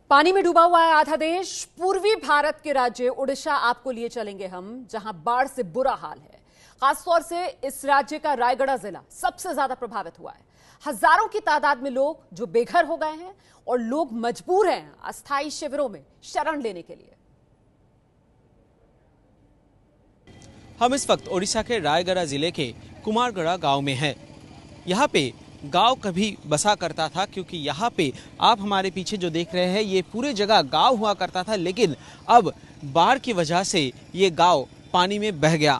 पानी में डूबा हुआ है आधा देश। पूर्वी भारत के राज्य ओडिशा आपको लिए चलेंगे हम, जहां बाढ़ से बुरा हाल है। खासतौर से इस राज्य का रायगढ़ जिला सबसे ज्यादा प्रभावित हुआ है। हजारों की तादाद में लोग जो बेघर हो गए हैं और लोग मजबूर हैं अस्थायी शिविरों में शरण लेने के लिए। हम इस वक्त ओडिशा के रायगढ़ जिले के कुमारगढ़ गांव में हैं। यहाँ पे गांव कभी बसा करता था, क्योंकि यहाँ पे आप हमारे पीछे जो देख रहे हैं ये पूरी जगह गांव हुआ करता था, लेकिन अब बाढ़ की वजह से ये गांव पानी में बह गया।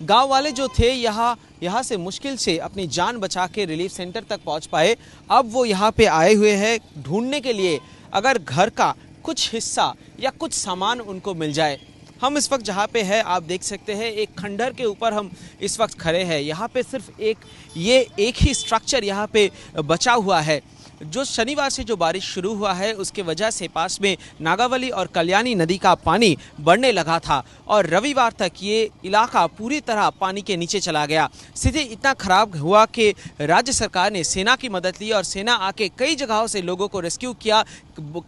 गांव वाले जो थे यहाँ से मुश्किल से अपनी जान बचा के रिलीफ सेंटर तक पहुँच पाए। अब वो यहाँ पे आए हुए हैं ढूंढने के लिए, अगर घर का कुछ हिस्सा या कुछ सामान उनको मिल जाए। हम इस वक्त जहाँ पे है आप देख सकते हैं, एक खंडर के ऊपर हम इस वक्त खड़े हैं। यहाँ पे सिर्फ एक ही स्ट्रक्चर यहाँ पे बचा हुआ है। जो शनिवार से जो बारिश शुरू हुआ है उसके वजह से पास में नागावली और कल्याणी नदी का पानी बढ़ने लगा था और रविवार तक ये इलाका पूरी तरह पानी के नीचे चला गया। स्थिति इतना खराब हुआ कि राज्य सरकार ने सेना की मदद ली और सेना आके कई जगहों से लोगों को रेस्क्यू किया।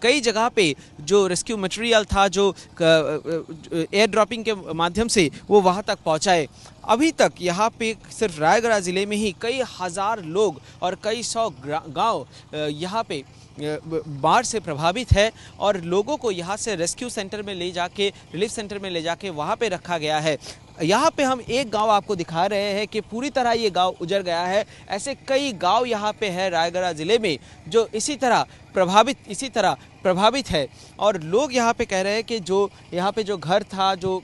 कई जगह पे जो रेस्क्यू मटेरियल था, जो एयर ड्रॉपिंग के माध्यम से वो वहाँ तक पहुँचाए। अभी तक यहाँ पे सिर्फ रायगढ़ ज़िले में ही कई हजार लोग और कई सौ गांव यहाँ पे बाढ़ से प्रभावित है और लोगों को यहाँ से रेस्क्यू सेंटर में ले जाके, रिलीफ सेंटर में ले जाके वहाँ पे रखा गया है। यहाँ पे हम एक गांव आपको दिखा रहे हैं कि पूरी तरह ये गांव उजड़ गया है। ऐसे कई गांव यहाँ पे है रायगढ़ ज़िले में जो इसी तरह प्रभावित है और लोग यहाँ पे कह रहे हैं कि जो यहाँ पे जो घर था, जो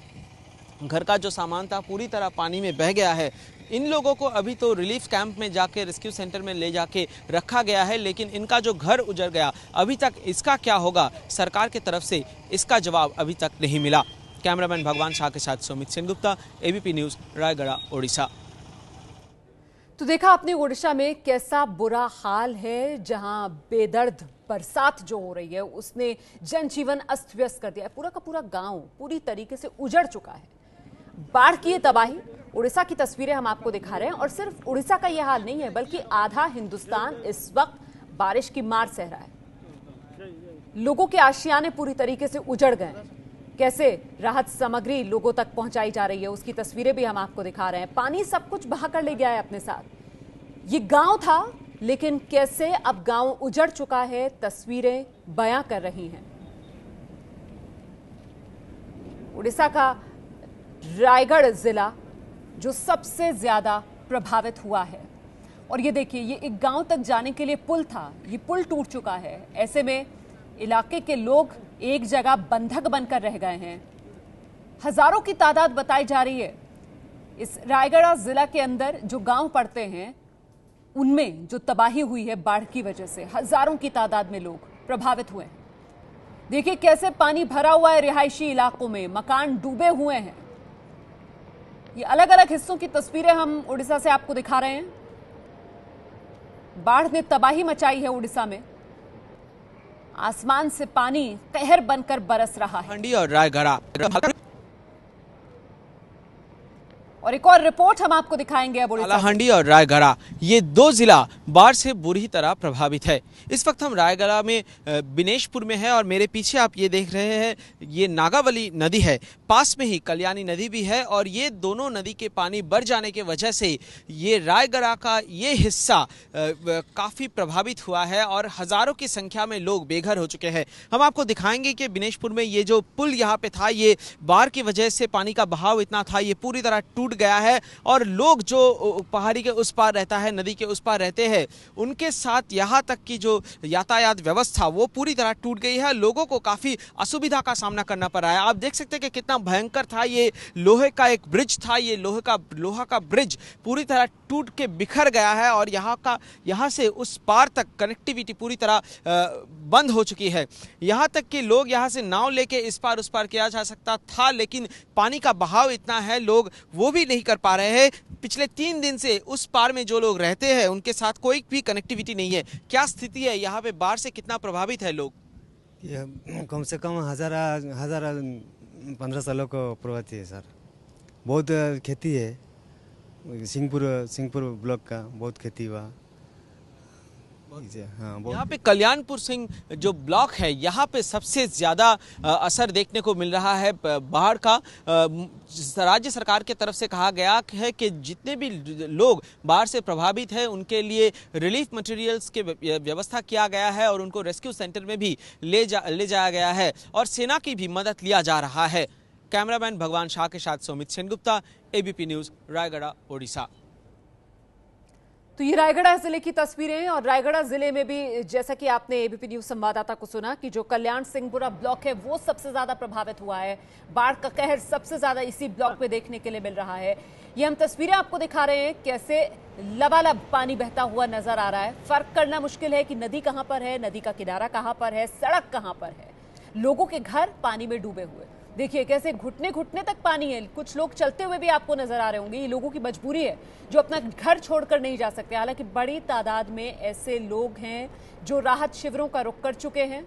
घर का जो सामान था पूरी तरह पानी में बह गया है। इन लोगों को अभी तो रिलीफ कैंप में जाके, रेस्क्यू सेंटर में ले जाके रखा गया है, लेकिन इनका जो घर उजड़ गया अभी तक इसका क्या होगा, सरकार की तरफ से इसका जवाब अभी तक नहीं मिला। कैमरामैन भगवान शाह के साथ सुमित सेनगुप्ता, एबीपी न्यूज़, रायगढ़, ओडिशा। तो देखा आपने ओडिशा में कैसा बुरा हाल है, जहां बेदर्द बरसात जो हो रही है उसने जनजीवन अस्त व्यस्त कर दिया है। पूरा का पूरा गांव पूरी तरीके से उजड़ चुका है। बाढ़ की तबाही, उड़ीसा की तस्वीरें हम आपको दिखा रहे हैं और सिर्फ उड़ीसा का यह हाल नहीं है, बल्कि आधा हिंदुस्तान इस वक्त बारिश की मार सह रहा है। लोगों के आशियाने पूरी तरीके से उजड़ गए। कैसे राहत सामग्री लोगों तक पहुंचाई जा रही है उसकी तस्वीरें भी हम आपको दिखा रहे हैं। पानी सब कुछ बहा कर ले गया है अपने साथ। ये गांव था, लेकिन कैसे अब गांव उजड़ चुका है, तस्वीरें बयां कर रही हैं। उड़ीसा का रायगढ़ जिला जो सबसे ज्यादा प्रभावित हुआ है। और ये देखिए, ये एक गांव तक जाने के लिए पुल था, ये पुल टूट चुका है। ऐसे में इलाके के लोग एक जगह बंधक बनकर रह गए हैं। हजारों की तादाद बताई जा रही है। इस रायगढ़ जिला के अंदर जो गांव पड़ते हैं उनमें जो तबाही हुई है बाढ़ की वजह से, हजारों की तादाद में लोग प्रभावित हुए हैं। देखिए कैसे पानी भरा हुआ है रिहायशी इलाकों में, मकान डूबे हुए हैं। ये अलग अलग हिस्सों की तस्वीरें हम उड़ीसा से आपको दिखा रहे हैं। बाढ़ ने तबाही मचाई है उड़ीसा में। आसमान से पानी कहर बनकर बरस रहा है। हंडी और रायगढ़ और एक और रिपोर्ट हम आपको दिखाएंगे अब उड़ीसा। हंडी और रायगढ़, ये दो जिला बाढ़ से बुरी तरह प्रभावित है। इस वक्त हम रायगढ़ में बिनेशपुर में है और मेरे पीछे आप ये देख रहे हैं, ये नागावली नदी है, पास में ही कल्याणी नदी भी है और ये दोनों नदी के पानी बढ़ जाने के वजह से ये रायगढ़ का ये हिस्सा काफ़ी प्रभावित हुआ है और हज़ारों की संख्या में लोग बेघर हो चुके हैं। हम आपको दिखाएंगे कि बिनेशपुर में ये जो पुल यहाँ पे था, ये बाढ़ की वजह से पानी का बहाव इतना था, ये पूरी तरह टूट गया है और लोग जो पहाड़ी के उस पार रहता है, नदी के उस पार रहते हैं, उनके साथ यहाँ तक की जो यातायात व्यवस्था वो पूरी तरह टूट गई है। लोगों को काफ़ी असुविधा का सामना करना पड़ रहा है। आप देख सकते हैं कि कितना भयंकर था। ये लोहे का एक ब्रिज था, ये लोहा का ब्रिज पूरी तरह टूट के बिखर गया है और यहाँ से उस पार तक कनेक्टिविटी पूरी तरह बंद हो चुकी है। यहाँ तक कि लोग यहाँ से नाव लेके इस पार उस पार किया जा सकता था, लेकिन पानी का बहाव इतना है, लोग वो भी नहीं कर पा रहे हैं। पिछले 3 दिन से उस पार में जो लोग रहते हैं उनके साथ कोई भी कनेक्टिविटी नहीं है। क्या स्थिति है यहाँ पे, बाढ़ से कितना प्रभावित है लोग? कम से कम हजार 15 सालों को प्रभावित है सर। बहुत खेती है, सिंहपुर ब्लॉक का बहुत खेती हुआ। हाँ यहाँ पे कल्याणपुर सिंह जो ब्लॉक है यहाँ पे सबसे ज्यादा असर देखने को मिल रहा है बाढ़ का। राज्य सरकार की तरफ से कहा गया है कि जितने भी लोग बाढ़ से प्रभावित हैं उनके लिए रिलीफ मटेरियल्स के व्यवस्था किया गया है और उनको रेस्क्यू सेंटर में भी ले जाया गया है और सेना की भी मदद लिया जा रहा है। कैमरामैन भगवान शाह के साथ सुमित सेनगुप्ता, एबीपी न्यूज, रायगढ़, ओडिशा। तो ये रायगढ़ जिले की तस्वीरें हैं और रायगढ़ जिले में भी जैसा कि आपने एबीपी न्यूज संवाददाता को सुना कि जो कल्याण सिंहपुरा ब्लॉक है वो सबसे ज्यादा प्रभावित हुआ है। बाढ़ का कहर सबसे ज्यादा इसी ब्लॉक में देखने के लिए मिल रहा है। ये हम तस्वीरें आपको दिखा रहे हैं कैसे लबालब पानी बहता हुआ नजर आ रहा है। फर्क करना मुश्किल है कि नदी कहां पर है, नदी का किनारा कहां पर है, सड़क कहां पर है। लोगों के घर पानी में डूबे हुए, देखिए कैसे घुटने घुटने तक पानी है। कुछ लोग चलते हुए भी आपको नजर आ रहे होंगे। ये लोगों की मजबूरी है जो अपना घर छोड़कर नहीं जा सकते। हालांकि बड़ी तादाद में ऐसे लोग हैं जो राहत शिविरों का रुख कर चुके हैं।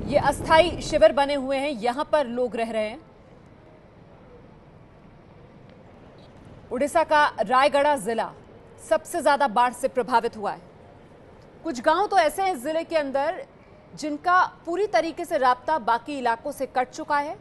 ये अस्थाई शिविर बने हुए हैं, यहां पर लोग रह रहे हैं। उड़ीसा का रायगढ़ जिला सबसे ज्यादा बाढ़ से प्रभावित हुआ है। कुछ गांव तो ऐसे हैं जिले के अंदर जिनका पूरी तरीके से राब्ता बाकी इलाकों से कट चुका है,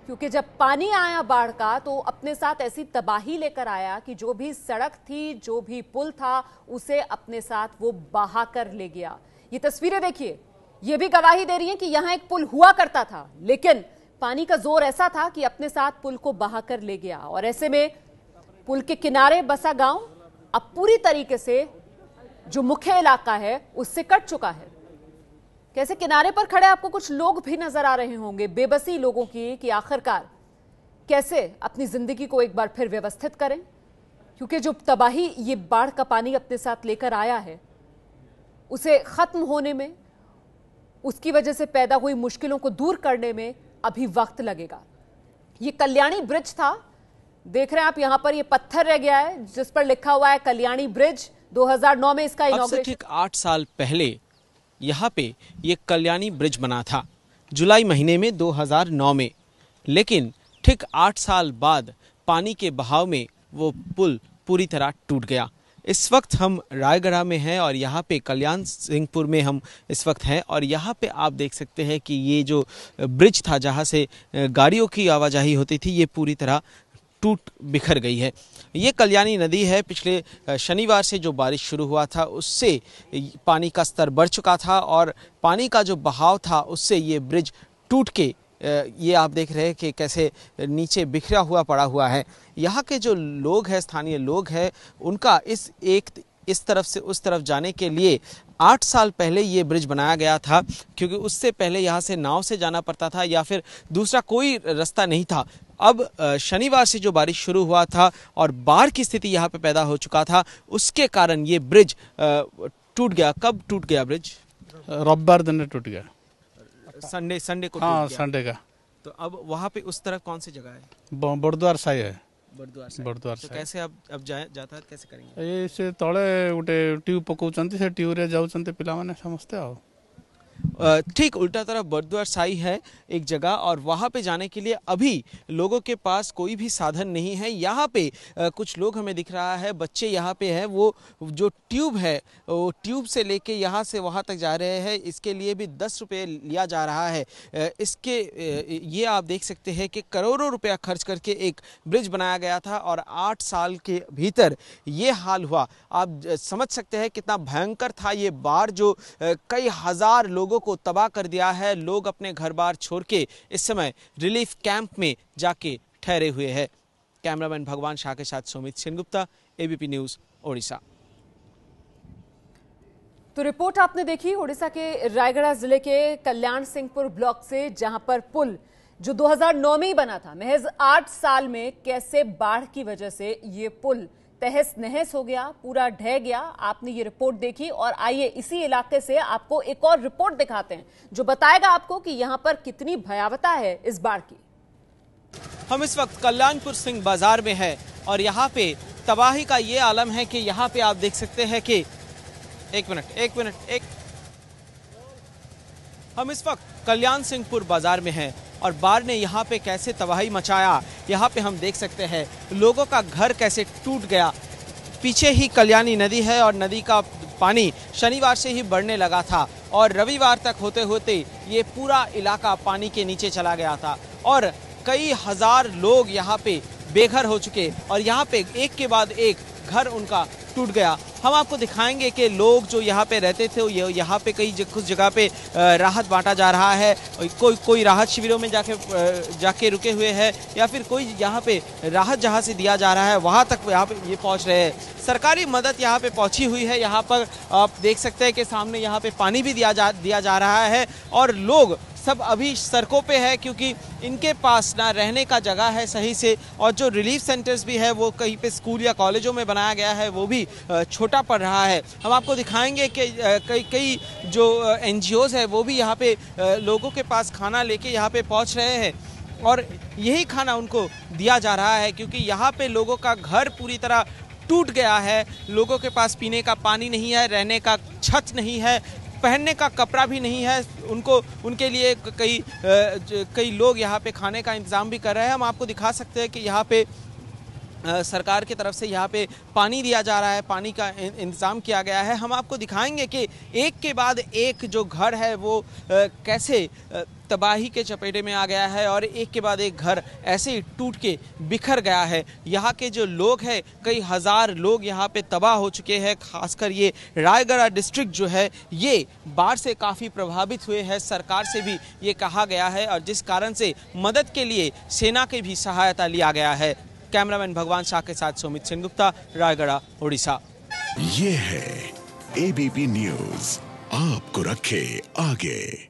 क्योंकि जब पानी आया बाढ़ का तो अपने साथ ऐसी तबाही लेकर आया कि जो भी सड़क थी, जो भी पुल था, उसे अपने साथ वो बहा कर ले गया। ये तस्वीरें देखिए, ये भी गवाही दे रही हैं कि यहां एक पुल हुआ करता था, लेकिन पानी का जोर ऐसा था कि अपने साथ पुल को बहा कर ले गया। और ऐसे में पुल के किनारे बसा गांव अब पूरी तरीके से जो मुख्य इलाका है उससे कट चुका है। कैसे किनारे पर खड़े आपको कुछ लोग भी नजर आ रहे होंगे, बेबसी लोगों की कि आखिरकार कैसे अपनी जिंदगी को एक बार फिर व्यवस्थित करें, क्योंकि जो तबाही ये बाढ़ का पानी अपने साथ लेकर आया है उसे खत्म होने में, उसकी वजह से पैदा हुई मुश्किलों को दूर करने में अभी वक्त लगेगा। ये कल्याणी ब्रिज था, देख रहे हैं आप, यहां पर ये पत्थर रह गया है जिस पर लिखा हुआ है कल्याणी ब्रिज। 2009 में इसका इनॉग्रेशन, ठीक 8 साल पहले यहाँ पे ये कल्याणी ब्रिज बना था, जुलाई महीने में 2009 में। लेकिन ठीक 8 साल बाद पानी के बहाव में वो पुल पूरी तरह टूट गया। इस वक्त हम रायगढ़ में हैं और यहाँ पे कल्याण सिंहपुर में हम इस वक्त हैं और यहाँ पे आप देख सकते हैं कि ये जो ब्रिज था जहाँ से गाड़ियों की आवाजाही होती थी, ये पूरी तरह टूट बिखर गई है। ये कल्याणी नदी है। पिछले शनिवार से जो बारिश शुरू हुआ था उससे पानी का स्तर बढ़ चुका था और पानी का जो बहाव था उससे ये ब्रिज टूट के ये आप देख रहे हैं कि कैसे नीचे बिखरा हुआ पड़ा हुआ है। यहाँ के जो लोग हैं, स्थानीय लोग हैं, उनका इस तरफ से उस तरफ जाने के लिए 8 साल पहले ये ब्रिज बनाया गया था, क्योंकि उससे पहले यहाँ से नाव से जाना पड़ता था या फिर दूसरा कोई रास्ता नहीं था। अब शनिवार से जो बारिश शुरू हुआ था और बाढ़ की स्थिति यहाँ पे पैदा हो चुका था, उसके कारण ये ब्रिज टूट गया। कब टूट गया ब्रिज? रविवार दिन टूट गया। संडे को हाँ, टूट गया। संडे का। तो अब वहाँ पे उस तरफ कौन सी जगह है? बड़द्वार साई है। बड़द्वार तो कैसे अब यातायात कैसे करेंगे? ये से तले गोटे ट्यूब पकाउछन्ती, से ट्यूब रे जाउछन्ती पिला माने समझते आओ। ठीक उल्टा तरफ बड़द्वार साई है एक जगह और वहाँ पे जाने के लिए अभी लोगों के पास कोई भी साधन नहीं है। यहाँ पे कुछ लोग हमें दिख रहा है, बच्चे यहाँ पे हैं, वो जो ट्यूब है वो ट्यूब से लेके यहाँ से वहाँ तक जा रहे हैं। इसके लिए भी 10 रुपये लिया जा रहा है। ये आप देख सकते हैं कि करोड़ों रुपया खर्च करके एक ब्रिज बनाया गया था और 8 साल के भीतर ये हाल हुआ। आप समझ सकते हैं कितना भयंकर था ये बाढ़ जो कई हजार लोगों को तबाह कर दिया है। लोग अपने घर बार छोड़ के इस समय रिलीफ कैंप में जाके ठहरे हुए हैं। कैमरामैन भगवान शाह के साथ सुमित सेनगुप्ता, एबीपी न्यूज, ओडिशा। तो रिपोर्ट आपने देखी उड़ीसा के रायगढ़ जिले के कल्याण सिंहपुर ब्लॉक से, जहां पर पुल जो 2009 में ही बना था, महज 8 साल में कैसे बाढ़ की वजह से ये पुल तहस नहस हो गया, पूरा ढह गया। आपने ये रिपोर्ट देखी और आइए इसी इलाके से आपको एक और रिपोर्ट दिखाते हैं जो बताएगा आपको कि यहां पर कितनी भयावहता है इस बाढ़ की। हम इस वक्त कल्याणपुर सिंह बाजार में है और यहाँ पे तबाही का ये आलम है कि यहाँ पे आप देख सकते हैं कि एक मिनट हम इस वक्त कल्याण सिंहपुर बाजार में हैं और बाढ़ ने यहाँ पे कैसे तबाही मचाया, यहाँ पे हम देख सकते हैं लोगों का घर कैसे टूट गया। पीछे ही कल्याणी नदी है और नदी का पानी शनिवार से ही बढ़ने लगा था और रविवार तक होते होते ये पूरा इलाका पानी के नीचे चला गया था और कई हजार लोग यहाँ पे बेघर हो चुके और यहाँ पे एक के बाद एक घर उनका टूट गया। हम आपको दिखाएंगे कि लोग जो यहाँ पे रहते थे यहाँ पे कुछ जगह पे राहत बांटा जा रहा है, कोई राहत शिविरों में जाके रुके हुए हैं या फिर कोई यहाँ पे राहत जहाँ से दिया जा रहा है वहाँ तक यहाँ पे ये पहुँच रहे हैं। सरकारी मदद यहाँ पे पहुँची हुई है। यहाँ पर आप देख सकते हैं कि सामने यहाँ पे पानी भी दिया जा रहा है और लोग सब अभी सड़कों पे है क्योंकि इनके पास ना रहने का जगह है सही से और जो रिलीफ सेंटर्स भी है वो कहीं पे स्कूल या कॉलेजों में बनाया गया है वो भी छोटा पड़ रहा है। हम आपको दिखाएंगे कि कई जो NGOs है वो भी यहाँ पे लोगों के पास खाना लेके यहाँ पे पहुँच रहे हैं और यही खाना उनको दिया जा रहा है क्योंकि यहाँ पे लोगों का घर पूरी तरह टूट गया है। लोगों के पास पीने का पानी नहीं है, रहने का छत नहीं है, पहनने का कपड़ा भी नहीं है। उनके लिए कई लोग यहाँ पे खाने का इंतज़ाम भी कर रहे हैं। हम आपको दिखा सकते हैं कि यहाँ पे सरकार की तरफ से यहाँ पे पानी दिया जा रहा है, पानी का इंतज़ाम किया गया है। हम आपको दिखाएंगे कि एक के बाद एक जो घर है वो कैसे तबाही के चपेटे में आ गया है और एक के बाद एक घर ऐसे ही टूट के बिखर गया है। यहाँ के जो लोग हैं, कई हजार लोग यहाँ पे तबाह हो चुके हैं। खासकर ये रायगढ़ डिस्ट्रिक्ट जो है ये बाढ़ से काफ़ी प्रभावित हुए हैं। सरकार से भी ये कहा गया है और जिस कारण से मदद के लिए सेना की भी सहायता लिया गया है। कैमरामैन भगवान शाह के साथ सुमित सेनगुप्ता, रायगढ़, उड़ीसा। ये है ABP न्यूज़, आपको रखे आगे।